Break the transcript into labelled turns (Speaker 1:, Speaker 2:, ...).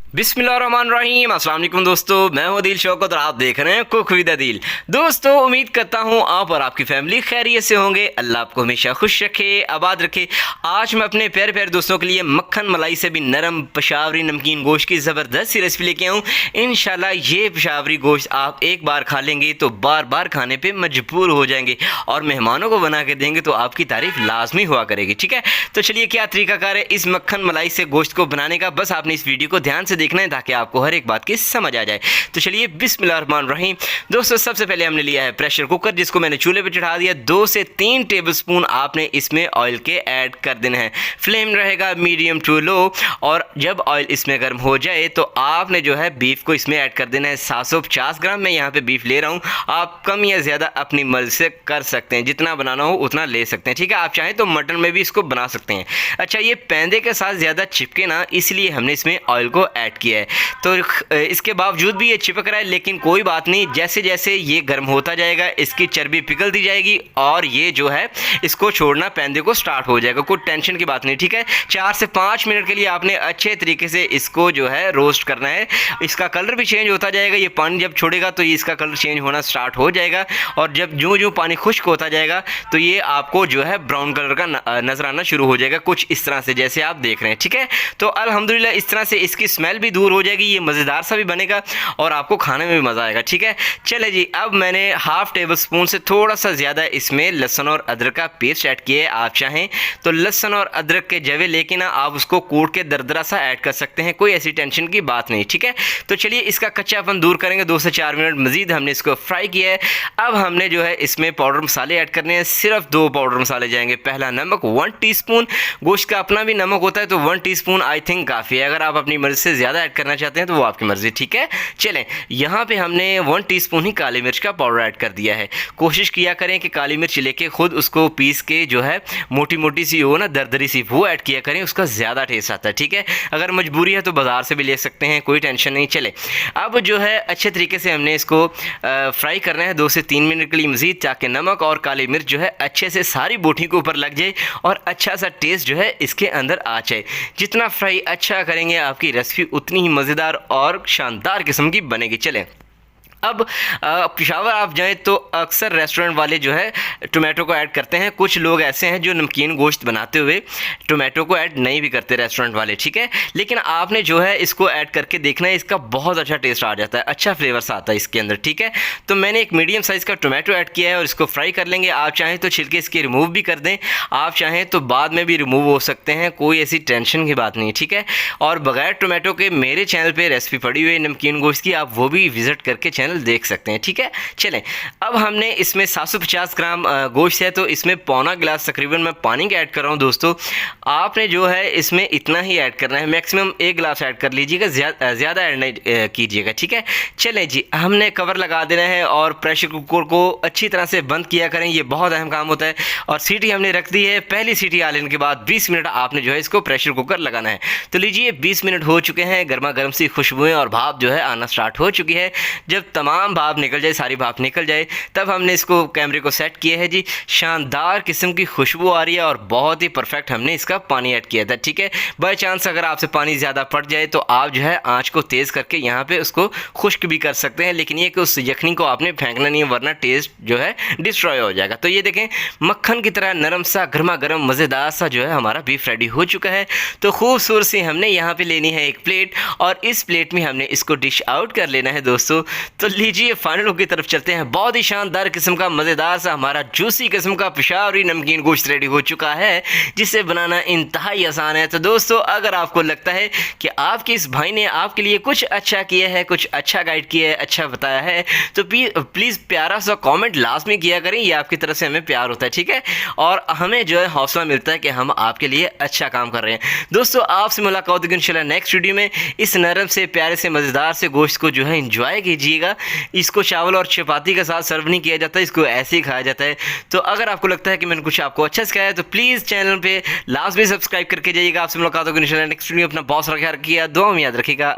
Speaker 1: बिस्मिल्लाहिर्रहमानिर्रहीम। अस्सलाम वालेकुम दोस्तों, मैं हूं दिल शौकत और आप देख रहे हैं कुक विद दिल। दोस्तों, उम्मीद करता हूं आप और आपकी फैमिली खैरियत से होंगे। अल्लाह आपको हमेशा खुश रखे, आबाद रखे। आज मैं अपने प्यारे प्यारे दोस्तों के लिए मक्खन मलाई से भी नरम पेशावरी नमकीन गोश्त की ज़बरदस्त सी रेसिपी लेके आऊँ। इंशाल्लाह ये पेशावरी गोश्त आप एक बार खा लेंगे तो बार बार खाने पर मजबूर हो जाएंगे और मेहमानों को बना के देंगे तो आपकी तारीफ़ लाजमी हुआ करेगी। ठीक है, तो चलिए क्या तरीकाकार है इस मक्खन मलाई से गोश्त को बनाने का, बस आपने इस वीडियो को ध्यान से देखना है ताकि आपको हर एक बात की समझ आ जाए। तो चलिए बिस्मिल्लाहिर्रहमानिर्रहीम। दोस्तों, सबसे पहले हमने लिया है प्रेशर कुकर, जिसको मैंने चूल्हे पे चढ़ा दिया। 2 से 3 टेबलस्पून आपने इसमें ऑयल के ऐड कर देना है। फ्लेम रहेगा मीडियम टू लो, और जब ऑयल इसमें गर्म हो जाए तो आपने जो है बीफ को इसमें ऐड कर देना है। 750 ग्राम मैं यहाँ पे बीफ ले रहा हूँ। आप कम या ज़्यादा अपनी मर्जी से कर सकते हैं, जितना बनाना हो उतना ले सकते हैं। ठीक है, आप चाहें तो मटन में भी इसको बना सकते हैं। अच्छा, ये पैंदे के साथ ज़्यादा चिपके ना, इसलिए हमने इसमें ऑयल को ऐड किया है। तो इसके बावजूद भी ये चिपक रहा है, लेकिन कोई बात नहीं। जैसे जैसे ये गर्म होता जाएगा इसकी चर्बी पिघलती जाएगी और ये जो है इसको छोड़ना पैंदे को स्टार्ट हो जाएगा। कोई टेंशन की बात नहीं। ठीक है, 4 से 5 मिनट के लिए आपने अच्छे तरीके से इसको जो है रोस्ट करना है। इसका कलर भी चेंज होता जाएगा। ये पानी जब छोड़ेगा तो ये इसका कलर चेंज होना स्टार्ट हो जाएगा, और जब जो जो पानी खुश्क होता जाएगा तो ये आपको जो है ब्राउन कलर का नजर आना शुरू हो जाएगा, कुछ इस तरह से जैसे आप देख रहे हैं। ठीक है, तो अल्हम्दुलिल्लाह इस तरह से इसकी स्मेल भी दूर हो जाएगी, ये मज़ेदार सा भी बनेगा और आपको खाने में भी मज़ा आएगा। ठीक है, चले जी, अब मैंने हाफ टेबल स्पून से थोड़ा सा ज़्यादा इसमें लहसुन और अदरक का पेस्ट ऐड किया है। आप चाहें तो लहसुन और अदरक के जवे लेके ना आप उसको कूट के दरदरा सा ऐड कर सकते हैं, कोई ऐसी टेंशन की बात नहीं। ठीक है, तो चलिए इसका कच्चापन दूर करेंगे। 2 से 4 मिनट मज़ीद हमने इसको फ्राई किया है। अब हमने जो है इसमें पाउडर मसाले ऐड करने हैं। सिर्फ 2 पाउडर मसाले जाएंगे। पहला नमक 1 टीस्पून, गोश्त का अपना भी नमक होता है तो 1 टीस्पून आई थिंक काफ़ी है। अगर आप अपनी मर्ज़ी से ज़्यादा ऐड करना चाहते हैं तो वो आपकी मर्ज़ी। ठीक है, चलें, यहाँ पे हमने 1 टीस्पून ही काली मिर्च का पाउडर ऐड कर दिया है। कोशिश किया करें कि काली मिर्च लेके खुद उसको पीस के जो है मोटी मोटी सी हो ना, दरदरी सी, वो ऐड किया करें, उसका ज़्यादा टेस्ट आता है। ठीक है, अगर मजबूरी है तो बाज़ार से भी ले सकते हैं, कोई टेंशन नहीं। चले, अब जो है अच्छे तरीके से हमने इसको फ्राई करना है 2 से 3 मिनट के लिए मज़ीद, ताकि नमक और काली मिर्च जो है अच्छे से सारी बोटी के ऊपर लग जाए और अच्छा सा टेस्ट जो है इसके अंदर आ जाए। जितना फ्राई अच्छा करेंगे आपकी रेसिपी उतनी ही मज़ेदार और शानदार किस्म की बनेगी। चलें, अब पेशावर आप जाएं तो अक्सर रेस्टोरेंट वाले जो है टोमेटो को ऐड करते हैं। कुछ लोग ऐसे हैं जो नमकीन गोश्त बनाते हुए टोमेटो को ऐड नहीं भी करते रेस्टोरेंट वाले। ठीक है, लेकिन आपने जो है इसको ऐड करके देखना है, इसका बहुत अच्छा टेस्ट आ जाता है, अच्छा फ्लेवर्स आता है इसके अंदर। ठीक है, तो मैंने एक मीडियम साइज़ का टोमेटो ऐड किया है और इसको फ्राई कर लेंगे। आप चाहें तो छिलके इसके रिमूव भी कर दें, आप चाहें तो बाद में भी रिमूव हो सकते हैं, कोई ऐसी टेंशन की बात नहीं। ठीक है, और बगैर टोमेटो के मेरे चैनल पर रेसिपी पड़ी हुई है नमकीन गोश्त की, आप वो भी विज़िट करके चैनल देख सकते हैं। ठीक है, चलें, अब हमने इसमें 750 ग्राम गोश्त है तो इसमें पौना गिलास तकरीबन मैं पानी का ऐड कर रहा हूं। दोस्तों, आपने जो है इसमें इतना ही ऐड करना है, मैक्सिमम 1 गिलास ऐड कर लीजिएगा, ज़्यादा ऐड नहीं कीजिएगा। ठीक है, चलें जी, हमने कवर लगा देना है और प्रेशर कुकर को अच्छी तरह से बंद किया करें, ये बहुत अहम काम होता है। और सीटी हमने रख दी है। पहली सीटी आ लेने के बाद 20 मिनट आपने जो है इसको प्रेशर कुकर लगाना है। तो लीजिए, 20 मिनट हो चुके हैं, गर्मा गर्म सी खुशबुएं और भाप जो है आना स्टार्ट हो चुकी है। जब तमाम भाप निकल जाए, सारी भाप निकल जाए, तब हमने इसको कैमरे को सेट किया है जी। शानदार किस्म की खुशबू आ रही है और बहुत ही परफेक्ट हमने इसका पानी ऐड किया था। ठीक है, बाय चांस अगर आपसे पानी ज़्यादा पड़ जाए तो आप जो है आंच को तेज़ करके यहाँ पे उसको खुश्क भी कर सकते हैं, लेकिन ये कि उस यखनी को आपने फेंकना नहीं है, वरना टेस्ट जो है डिस्ट्रॉय हो जाएगा। तो ये देखें, मक्खन की तरह नरम सा गर्मा गर्म मज़ेदार सा जो है हमारा बीफ रेडी हो चुका है। तो खूबसूरत सी हमने यहाँ पे लेनी है एक प्लेट, और इस प्लेट में हमने इसको डिश आउट कर लेना है। दोस्तों, तो लीजिए फाइनल लुक की तरफ चलते हैं। बहुत ही शानदार किस्म का मज़ेदार सा हमारा जूसी किस्म का पेशावरी नमकीन गोश्त रेडी हो चुका है, जिसे बनाना इंतहाई आसान है। तो दोस्तों, अगर आपको लगता है कि आपके इस भाई ने आपके लिए कुछ अच्छा किया है, कुछ अच्छा गाइड किया है, अच्छा बताया है, तो प्लीज़ प्यारा सा कमेंट लाजमी किया करें, ये आपकी तरफ से हमें प्यार होता है। ठीक है, और हमें जो है हौसला मिलता है कि हम आपके लिए अच्छा काम कर रहे हैं। दोस्तों, आपसे मुलाकात होगी इंशाल्लाह नेक्स्ट वीडियो में। इस नरम से प्यारे से मज़ेदार से गोश्त को जो है इंजॉय कीजिएगा। इसको चावल और चपाती के साथ सर्व नहीं किया जाता, इसको ऐसे ही खाया जाता है। तो अगर आपको लगता है कि मैंने कुछ आपको अच्छा सिखाया है तो प्लीज़ चैनल पे लाजमी सब्सक्राइब करके जाइएगा। आपसे मुलाकात होगी इंशाल्लाह नेक्स्ट वीडियो। अपना बहुत सारा ख्याल रखिएगा, दुआ में याद रखिएगा।